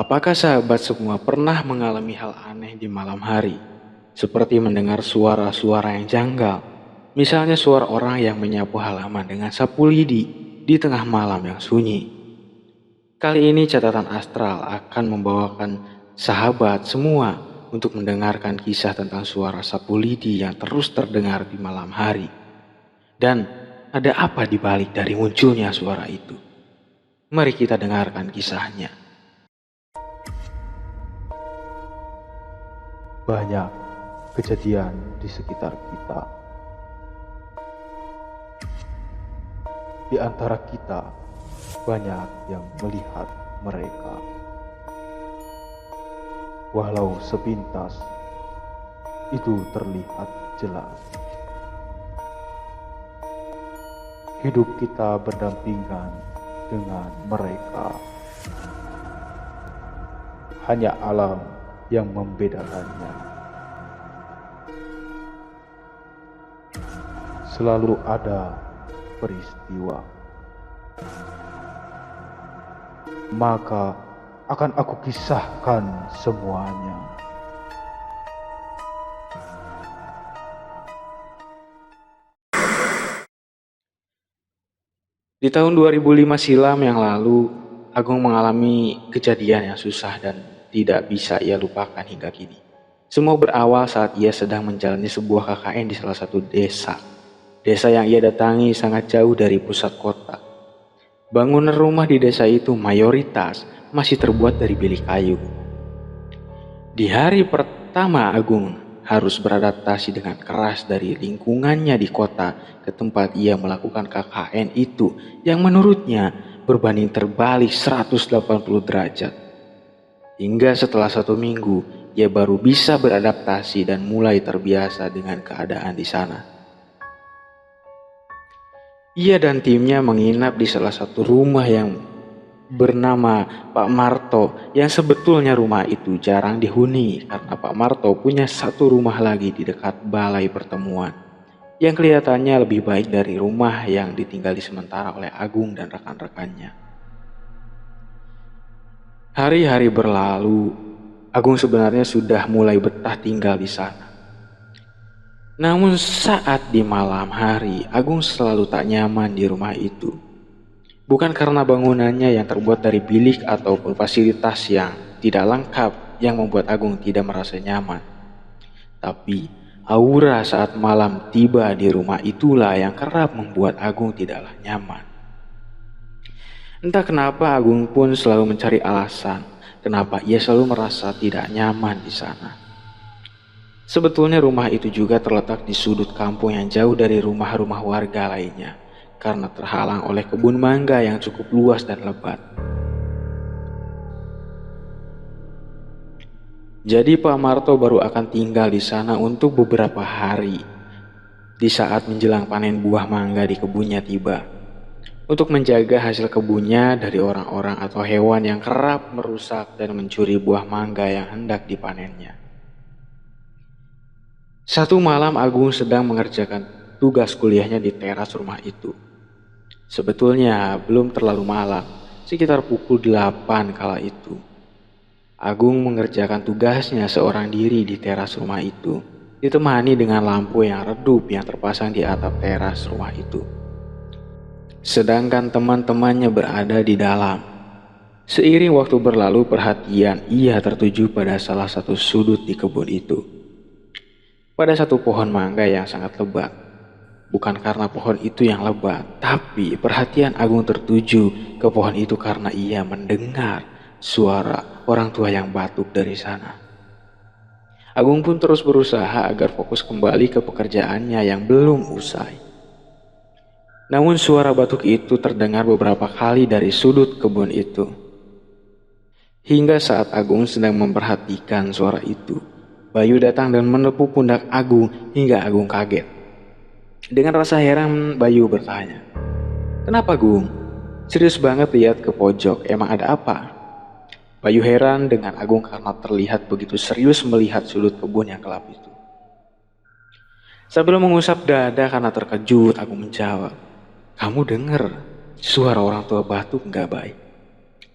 Apakah sahabat semua pernah mengalami hal aneh di malam hari? Seperti mendengar suara-suara yang janggal. Misalnya suara orang yang menyapu halaman dengan sapu lidi di tengah malam yang sunyi. Kali ini catatan astral akan membawakan sahabat semua untuk mendengarkan kisah tentang suara sapu lidi yang terus terdengar di malam hari. Dan ada apa di balik dari munculnya suara itu? Mari kita dengarkan kisahnya. Banyak kejadian di sekitar kita. Di antara kita, banyak yang melihat mereka. Walau sepintas, itu terlihat jelas. Hidup kita berdampingan dengan mereka. Hanya alam yang membedakannya. Selalu ada peristiwa. Maka akan aku kisahkan semuanya. Di tahun 2005 silam yang lalu, Agung mengalami kejadian yang susah dan tidak bisa ia lupakan hingga kini. Semua berawal saat ia sedang menjalani sebuah KKN di salah satu desa. Desa yang ia datangi sangat jauh dari pusat kota. Bangunan rumah di desa itu mayoritas masih terbuat dari bilik kayu. Di hari pertama Agung harus beradaptasi dengan keras dari lingkungannya di kota ke tempat ia melakukan KKN itu yang menurutnya berbanding terbalik 180 derajat. Hingga setelah 1 minggu, ia baru bisa beradaptasi dan mulai terbiasa dengan keadaan di sana. Ia dan timnya menginap di salah satu rumah yang bernama Pak Marto, yang sebetulnya rumah itu jarang dihuni karena Pak Marto punya satu rumah lagi di dekat balai pertemuan yang kelihatannya lebih baik dari rumah yang ditinggali sementara oleh Agung dan rekan-rekannya. Hari-hari berlalu, Agung sebenarnya sudah mulai betah tinggal di sana. Namun saat di malam hari, Agung selalu tak nyaman di rumah itu. Bukan karena bangunannya yang terbuat dari bilik ataupun fasilitas yang tidak lengkap yang membuat Agung tidak merasa nyaman. Tapi aura saat malam tiba di rumah itulah yang kerap membuat Agung tidaklah nyaman. Entah kenapa Agung pun selalu mencari alasan kenapa ia selalu merasa tidak nyaman di sana. Sebetulnya rumah itu juga terletak di sudut kampung yang jauh dari rumah-rumah warga lainnya, karena terhalang oleh kebun mangga yang cukup luas dan lebat. Jadi Pak Marto baru akan tinggal di sana untuk beberapa hari di saat menjelang panen buah mangga di kebunnya tiba, untuk menjaga hasil kebunnya dari orang-orang atau hewan yang kerap merusak dan mencuri buah mangga yang hendak dipanennya. Satu malam Agung sedang mengerjakan tugas kuliahnya di teras rumah itu. Sebetulnya belum terlalu malam, sekitar pukul 8 kala itu. Agung mengerjakan tugasnya seorang diri di teras rumah itu, ditemani dengan lampu yang redup yang terpasang di atap teras rumah itu. Sedangkan teman-temannya berada di dalam. Seiring waktu berlalu, perhatian ia tertuju pada salah satu sudut di kebun itu. Pada satu pohon mangga yang sangat lebat. Bukan karena pohon itu yang lebat, tapi perhatian Agung tertuju ke pohon itu karena ia mendengar suara orang tua yang batuk dari sana. Agung pun terus berusaha agar fokus kembali ke pekerjaannya yang belum usai. Namun suara batuk itu terdengar beberapa kali dari sudut kebun itu. Hingga saat Agung sedang memperhatikan suara itu, Bayu datang dan menepuk pundak Agung hingga Agung kaget. Dengan rasa heran, Bayu bertanya, "Kenapa, Gung? Serius banget lihat ke pojok, emang ada apa?" Bayu heran dengan Agung karena terlihat begitu serius melihat sudut kebun yang gelap itu. Sambil mengusap dada karena terkejut, Agung menjawab, "Kamu denger suara orang tua batuk nggak, Bay?"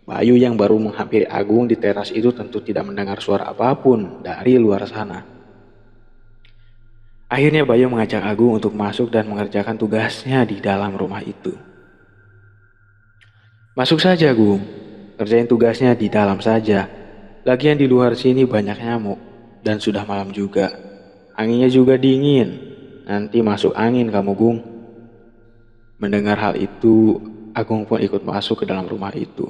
Bayu yang baru menghampiri Agung di teras itu tentu tidak mendengar suara apapun dari luar sana. Akhirnya Bayu mengajak Agung untuk masuk dan mengerjakan tugasnya di dalam rumah itu. Masuk saja, Agung. Kerjain tugasnya di dalam saja. Lagian di luar sini banyak nyamuk dan sudah malam juga. Anginnya juga dingin. Nanti masuk angin kamu, Gung. Mendengar hal itu, Agung pun ikut masuk ke dalam rumah itu.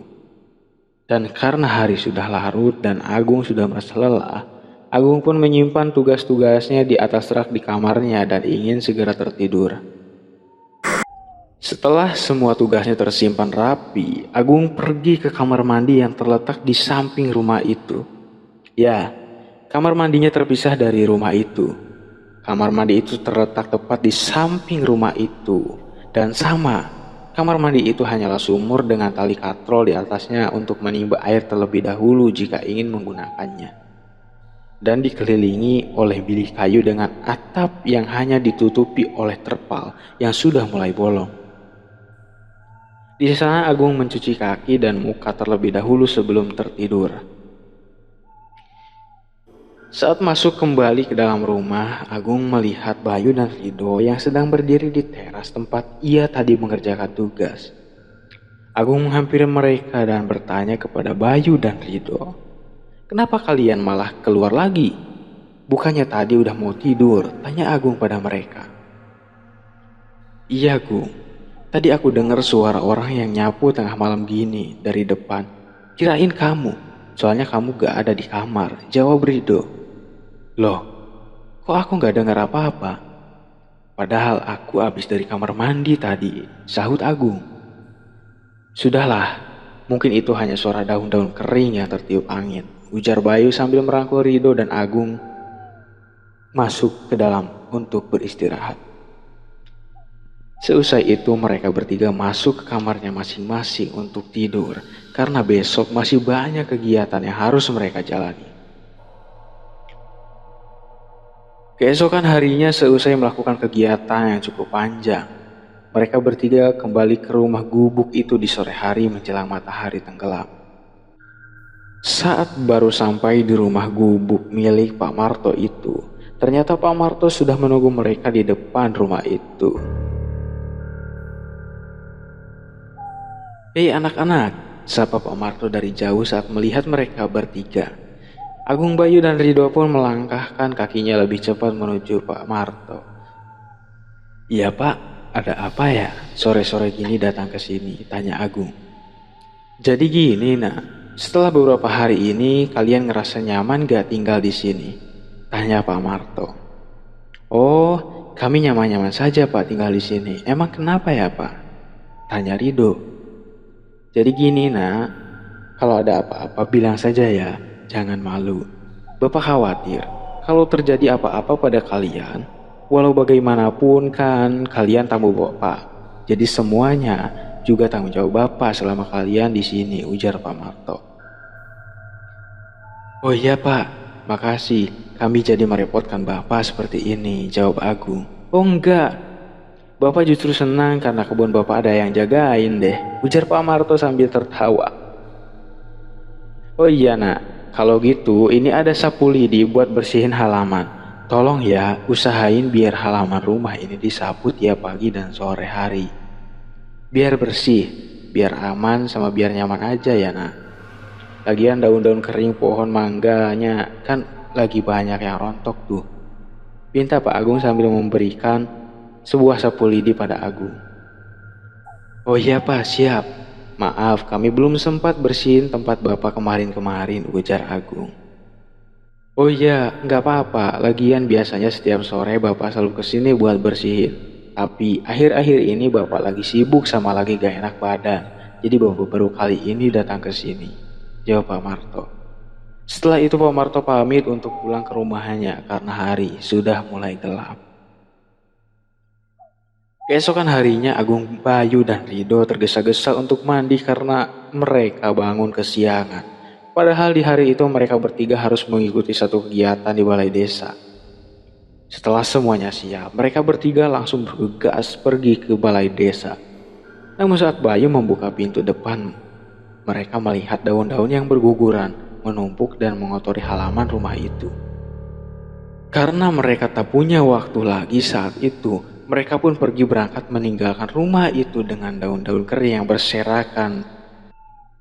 Dan karena hari sudah larut dan Agung sudah merasa lelah, Agung pun menyimpan tugas-tugasnya di atas rak di kamarnya dan ingin segera tertidur. Setelah semua tugasnya tersimpan rapi, Agung pergi ke kamar mandi yang terletak di samping rumah itu. Ya, kamar mandinya terpisah dari rumah itu. Kamar mandi itu terletak tepat di samping rumah itu. Dan sama, kamar mandi itu hanyalah sumur dengan tali katrol di atasnya untuk menimba air terlebih dahulu jika ingin menggunakannya. Dan dikelilingi oleh bilik kayu dengan atap yang hanya ditutupi oleh terpal yang sudah mulai bolong. Di sana Agung mencuci kaki dan muka terlebih dahulu sebelum tertidur. Saat masuk kembali ke dalam rumah, Agung melihat Bayu dan Rido yang sedang berdiri di teras tempat ia tadi mengerjakan tugas. Agung menghampiri mereka dan bertanya kepada Bayu dan Rido, "Kenapa kalian malah keluar lagi? Bukannya tadi udah mau tidur?" tanya Agung pada mereka. "Iya, Gung. Tadi aku dengar suara orang yang nyapu tengah malam gini dari depan. Kirain kamu, soalnya kamu gak ada di kamar," jawab Rido. "Loh, kok aku gak dengar apa-apa? Padahal aku habis dari kamar mandi tadi," sahut Agung. "Sudahlah, mungkin itu hanya suara daun-daun kering yang tertiup angin," ujar Bayu sambil merangkul Rido dan Agung masuk ke dalam untuk beristirahat. Seusai itu mereka bertiga masuk ke kamarnya masing-masing untuk tidur karena besok masih banyak kegiatan yang harus mereka jalani. Keesokan harinya seusai melakukan kegiatan yang cukup panjang, mereka bertiga kembali ke rumah gubuk itu di sore hari menjelang matahari tenggelam. Saat baru sampai di rumah gubuk milik Pak Marto itu, ternyata Pak Marto sudah menunggu mereka di depan rumah itu. "Hei anak-anak," sapa Pak Marto dari jauh saat melihat mereka bertiga. Agung, Bayu, dan Rido pun melangkahkan kakinya lebih cepat menuju Pak Marto. "Iya Pak, ada apa ya? Sore-sore gini datang ke sini," tanya Agung. "Jadi gini nak, setelah beberapa hari ini kalian ngerasa nyaman gak tinggal di sini?" tanya Pak Marto. "Oh, kami nyaman-nyaman saja Pak tinggal di sini. Emang kenapa ya Pak?" tanya Rido. "Jadi gini nak, kalau ada apa-apa bilang saja ya. Jangan malu. Bapak khawatir kalau terjadi apa-apa pada kalian, walau bagaimanapun kan kalian tamu Bapak. Jadi semuanya juga tanggung jawab Bapak selama kalian di sini," ujar Pak Marto. "Oh iya Pak, makasih. Kami jadi merepotkan Bapak seperti ini," jawab Agung. "Oh enggak. Bapak justru senang karena kebun Bapak ada yang jagain deh," ujar Pak Marto sambil tertawa. "Oh iya nak. Kalau gitu, ini ada sapu lidi buat bersihin halaman. Tolong ya, usahain biar halaman rumah ini disapu tiap pagi dan sore hari. Biar bersih, biar aman sama biar nyaman aja ya nak. Lagian daun-daun kering pohon mangganya kan lagi banyak yang rontok tuh," pinta Pak Agung sambil memberikan sebuah sapu lidi pada Agung. "Oh iya Pak, siap. Maaf, kami belum sempat bersihin tempat Bapak kemarin-kemarin," ujar Agung. "Oh iya, nggak apa-apa. Lagian biasanya setiap sore Bapak selalu kesini buat bersihin. Tapi akhir-akhir ini Bapak lagi sibuk sama lagi gak enak badan. Jadi Bapak baru kali ini datang ke sini," jawab Pak Marto. Setelah itu Pak Marto pamit untuk pulang ke rumahnya karena hari sudah mulai gelap. Keesokan harinya Agung, Bayu, dan Rido tergesa-gesa untuk mandi karena mereka bangun kesiangan. Padahal di hari itu mereka bertiga harus mengikuti satu kegiatan di balai desa. Setelah semuanya siap, mereka bertiga langsung bergegas pergi ke balai desa. Namun saat Bayu membuka pintu depan, mereka melihat daun-daun yang berguguran menumpuk dan mengotori halaman rumah itu. Karena mereka tak punya waktu lagi saat itu, mereka pun pergi berangkat meninggalkan rumah itu dengan daun-daun kering yang berserakan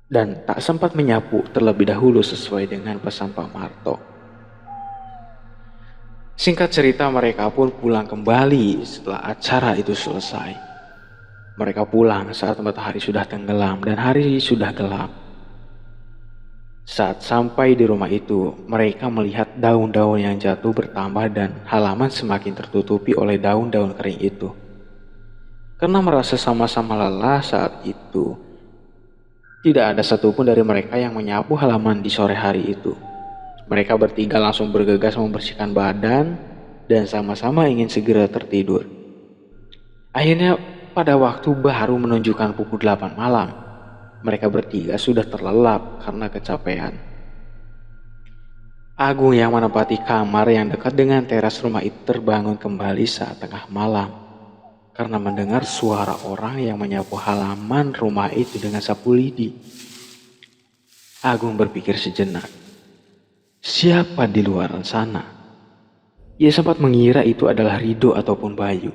dan tak sempat menyapu terlebih dahulu sesuai dengan pesan Pak Marto. Singkat cerita, mereka pun pulang kembali setelah acara itu selesai. Mereka pulang saat matahari sudah tenggelam dan hari sudah gelap. Saat sampai di rumah itu, mereka melihat daun-daun yang jatuh bertambah dan halaman semakin tertutupi oleh daun-daun kering itu. Karena merasa sama-sama lelah saat itu, tidak ada satupun dari mereka yang menyapu halaman di sore hari itu. Mereka bertiga langsung bergegas membersihkan badan dan sama-sama ingin segera tertidur. Akhirnya pada waktu baru menunjukkan pukul 8 malam, mereka bertiga sudah terlelap karena kecapean. Agung yang menempati kamar yang dekat dengan teras rumah itu terbangun kembali saat tengah malam karena mendengar suara orang yang menyapu halaman rumah itu dengan sapu lidi. Agung berpikir sejenak. Siapa di luar sana? Ia sempat mengira itu adalah Rido ataupun Bayu.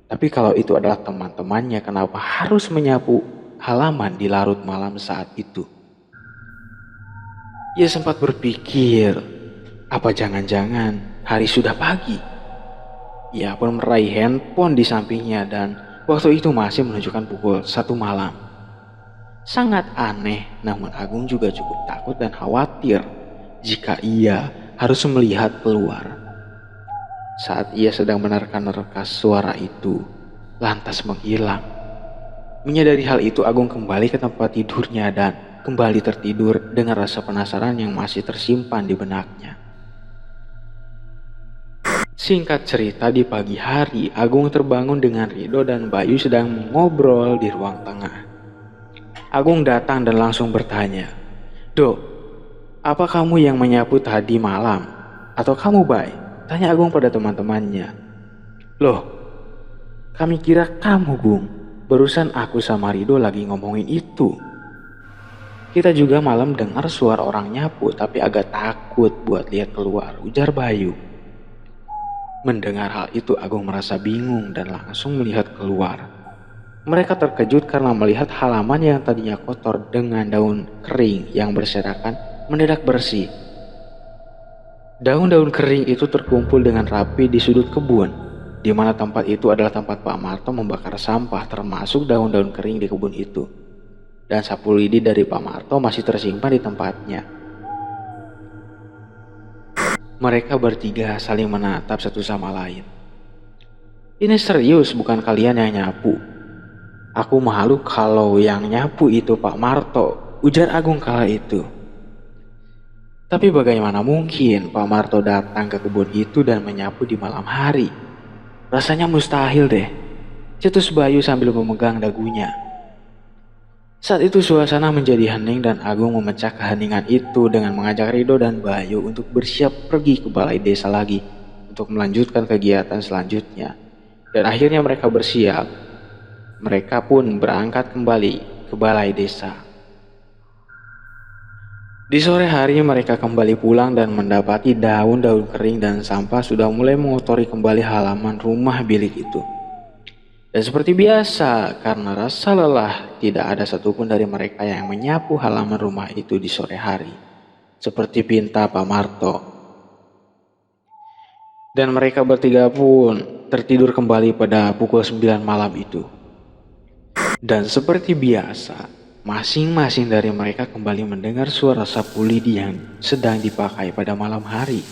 Tapi kalau itu adalah teman-temannya, kenapa harus menyapu halaman di larut malam saat itu? Ia sempat berpikir, apa jangan-jangan hari sudah pagi? Ia pun meraih handphone di sampingnya dan waktu itu masih menunjukkan pukul 1 malam. Sangat aneh, namun Agung juga cukup takut dan khawatir jika ia harus melihat keluar. Saat ia sedang menerka-nerka suara itu, lantas menghilang. Menyadari hal itu, Agung kembali ke tempat tidurnya dan kembali tertidur dengan rasa penasaran yang masih tersimpan di benaknya. Singkat cerita, di pagi hari, Agung terbangun dengan Rido dan Bayu sedang mengobrol di ruang tengah. Agung datang dan langsung bertanya, "Dok, apa kamu yang menyapu tadi malam? Atau kamu, Bay?" Tanya Agung pada teman-temannya. "Loh, kami kira kamu, Gung. Barusan aku sama Rido lagi ngomongin itu. Kita juga malam dengar suara orang nyapu tapi agak takut buat lihat keluar," ujar Bayu. Mendengar hal itu, Agung merasa bingung dan langsung melihat keluar. Mereka terkejut karena melihat halaman yang tadinya kotor dengan daun kering yang berserakan mendadak bersih. Daun-daun kering itu terkumpul dengan rapi di sudut kebun, di mana tempat itu adalah tempat Pak Marto membakar sampah termasuk daun-daun kering di kebun itu. Dan sapu lidi dari Pak Marto masih tersimpan di tempatnya. Mereka bertiga saling menatap satu sama lain. "Ini serius, bukan kalian yang nyapu? Aku malu kalau yang nyapu itu Pak Marto," ujar Agung kala itu. Tapi bagaimana mungkin Pak Marto datang ke kebun itu dan menyapu di malam hari? Rasanya mustahil deh, cetus Bayu sambil memegang dagunya. Saat itu suasana menjadi hening dan Agung memecah keheningan itu dengan mengajak Rido dan Bayu untuk bersiap pergi ke balai desa lagi untuk melanjutkan kegiatan selanjutnya. Dan akhirnya mereka bersiap. Mereka pun berangkat kembali ke balai desa. Di sore hari mereka kembali pulang dan mendapati daun-daun kering dan sampah sudah mulai mengotori kembali halaman rumah bilik itu. Dan seperti biasa, karena rasa lelah, tidak ada satupun dari mereka yang menyapu halaman rumah itu di sore hari, seperti pinta Pak Marto. Dan mereka bertiga pun tertidur kembali pada pukul 9 malam itu. Dan seperti biasa, masing-masing dari mereka kembali mendengar suara sapu lidi yang sedang dipakai pada malam hari,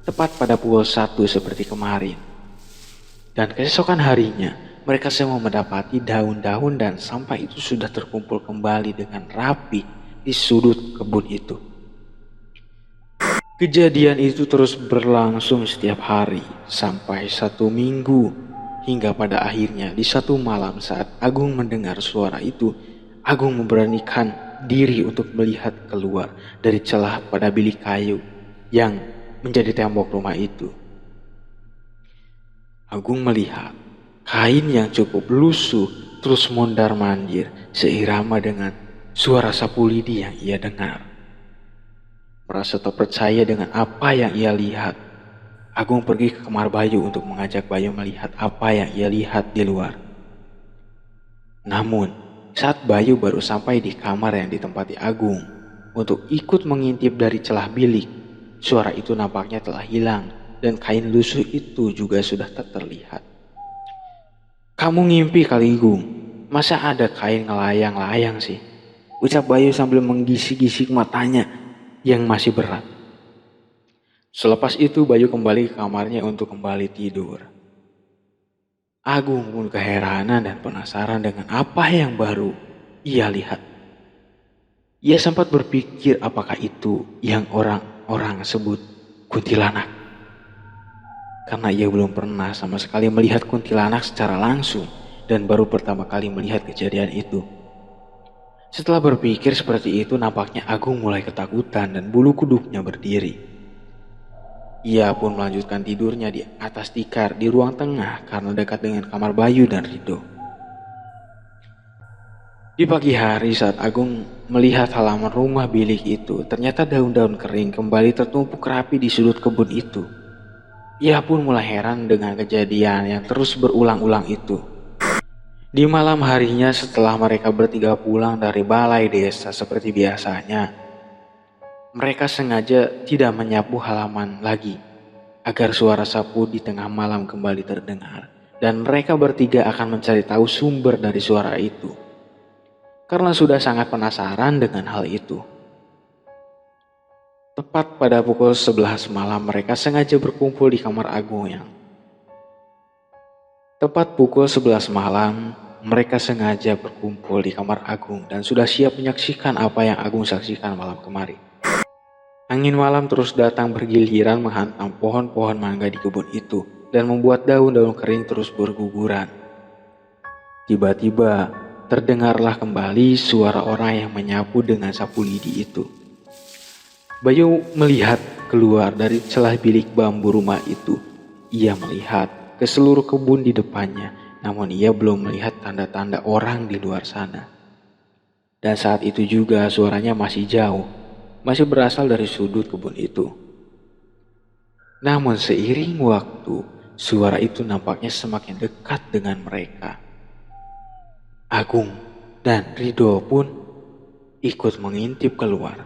tepat pada pukul 1 seperti kemarin. Dan keesokan harinya, mereka semua mendapati daun-daun dan sampah itu sudah terkumpul kembali dengan rapi di sudut kebun itu. Kejadian itu terus berlangsung setiap hari sampai 1 minggu, hingga pada akhirnya di satu malam saat Agung mendengar suara itu, Agung memberanikan diri untuk melihat keluar dari celah pada bilik kayu yang menjadi tembok rumah itu. Agung melihat kain yang cukup lusuh terus mondar-mandir seirama dengan suara sapu lidi yang ia dengar. Merasa tak percaya dengan apa yang ia lihat, Agung pergi ke kamar Bayu untuk mengajak Bayu melihat apa yang ia lihat di luar. Namun, saat Bayu baru sampai di kamar yang ditempati Agung untuk ikut mengintip dari celah bilik, suara itu nampaknya telah hilang dan kain lusuh itu juga sudah tak terlihat. "Kamu ngimpi kali, Gung. Masa ada kain ngelayang-layang sih?" ucap Bayu sambil menggisik-gisik matanya yang masih berat. Selepas itu Bayu kembali ke kamarnya untuk kembali tidur. Agung pun keheranan dan penasaran dengan apa yang baru ia lihat. Ia sempat berpikir apakah itu yang orang-orang sebut kuntilanak. Karena ia belum pernah sama sekali melihat kuntilanak secara langsung dan baru pertama kali melihat kejadian itu. Setelah berpikir seperti itu, nampaknya Agung mulai ketakutan dan bulu kuduknya berdiri. Ia pun melanjutkan tidurnya di atas tikar di ruang tengah karena dekat dengan kamar Bayu dan Rido. Di pagi hari saat Agung melihat halaman rumah bilik itu, ternyata daun-daun kering kembali tertumpuk rapi di sudut kebun itu. Ia pun mulai heran dengan kejadian yang terus berulang-ulang itu. Di malam harinya setelah mereka bertiga pulang dari balai desa seperti biasanya, mereka sengaja tidak menyapu halaman lagi agar suara sapu di tengah malam kembali terdengar dan mereka bertiga akan mencari tahu sumber dari suara itu. Karena sudah sangat penasaran dengan hal itu. Tepat pada pukul 11 malam mereka sengaja berkumpul di kamar Agung yang Tepat pukul 11 malam, mereka sengaja berkumpul di kamar Agung dan sudah siap menyaksikan apa yang Agung saksikan malam kemarin. Angin malam terus datang bergiliran menghantam pohon-pohon mangga di kebun itu dan membuat daun-daun kering terus berguguran. Tiba-tiba, terdengarlah kembali suara orang yang menyapu dengan sapu lidi itu. Bayu melihat keluar dari celah bilik bambu rumah itu. Ia melihat ke seluruh kebun di depannya, namun ia belum melihat tanda-tanda orang di luar sana. Dan saat itu juga suaranya masih jauh, masih berasal dari sudut kebun itu. Namun seiring waktu, suara itu nampaknya semakin dekat dengan mereka. Agung dan Rido pun ikut mengintip keluar.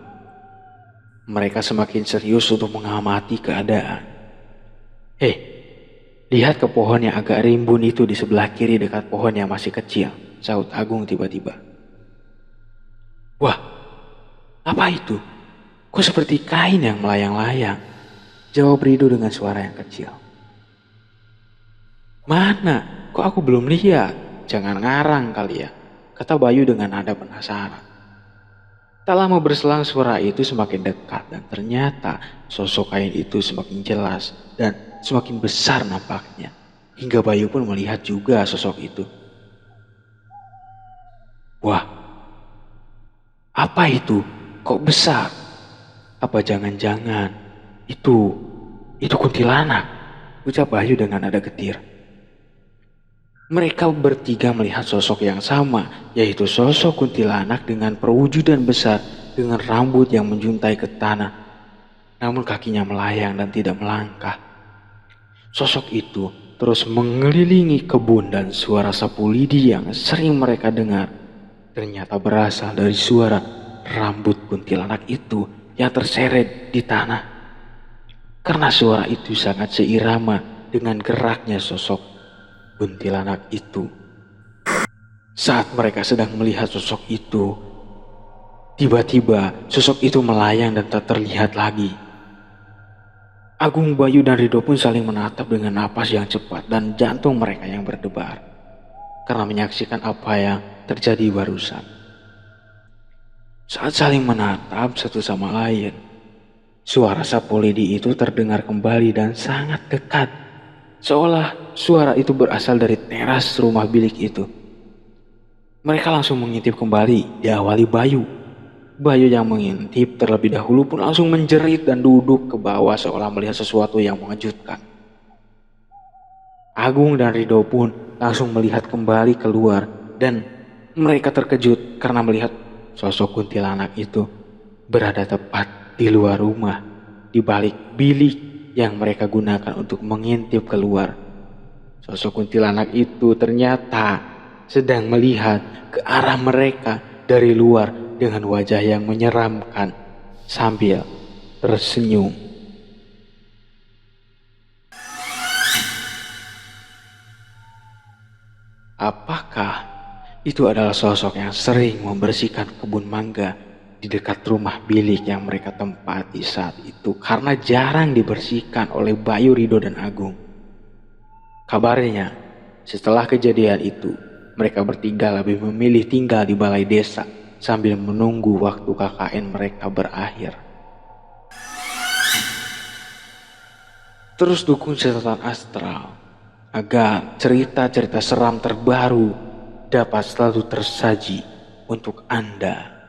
Mereka semakin serius untuk mengamati keadaan. Lihat ke pohon yang agak rimbun itu di sebelah kiri dekat pohon yang masih kecil, sahut Agung tiba-tiba. Wah, apa itu? Kok seperti kain yang melayang-layang? Jawab Rido dengan suara yang kecil. Mana? Kok aku belum lihat? Jangan ngarang kali ya, kata Bayu dengan nada penasaran. Tak lama berselang suara itu semakin dekat dan ternyata sosok kain itu semakin jelas dan semakin besar nampaknya. Hingga Bayu pun melihat juga sosok itu. Wah, apa itu? Kok besar? Apa jangan-jangan itu kuntilanak? Ucap Bayu dengan nada getir. Mereka bertiga melihat sosok yang sama, yaitu sosok kuntilanak dengan perwujudan besar dengan rambut yang menjuntai ke tanah. Namun kakinya melayang dan tidak melangkah. Sosok itu terus mengelilingi kebun dan suara sapu lidi yang sering mereka dengar ternyata berasal dari suara rambut kuntilanak itu yang terseret di tanah. Karena suara itu sangat seirama dengan geraknya sosok kuntilanak itu. Saat mereka sedang melihat sosok itu, tiba-tiba sosok itu melayang dan tak terlihat lagi. Agung, Bayu, dan Rido pun saling menatap dengan napas yang cepat dan jantung mereka yang berdebar karena menyaksikan apa yang terjadi barusan. Saat saling menatap satu sama lain, suara sapu lidi itu terdengar kembali dan sangat dekat, seolah suara itu berasal dari teras rumah bilik itu. Mereka langsung mengintip kembali, diawali Bayu. Bayu yang mengintip terlebih dahulu pun langsung menjerit dan duduk ke bawah seolah melihat sesuatu yang mengejutkan. Agung dan Rido pun langsung melihat kembali keluar dan mereka terkejut karena melihat sosok kuntilanak itu berada tepat di luar rumah, di balik bilik yang mereka gunakan untuk mengintip keluar. Sosok kuntilanak itu ternyata sedang melihat ke arah mereka dari luar dengan wajah yang menyeramkan sambil tersenyum. Apakah itu adalah sosok yang sering membersihkan kebun mangga di dekat rumah bilik yang mereka tempati saat itu karena jarang dibersihkan oleh Bayu, Rido, dan Agung? Kabarnya, setelah kejadian itu, mereka bertiga lebih memilih tinggal di balai desa sambil menunggu waktu KKN mereka berakhir. Terus dukung catatan astral agar cerita-cerita seram terbaru dapat selalu tersaji untuk Anda.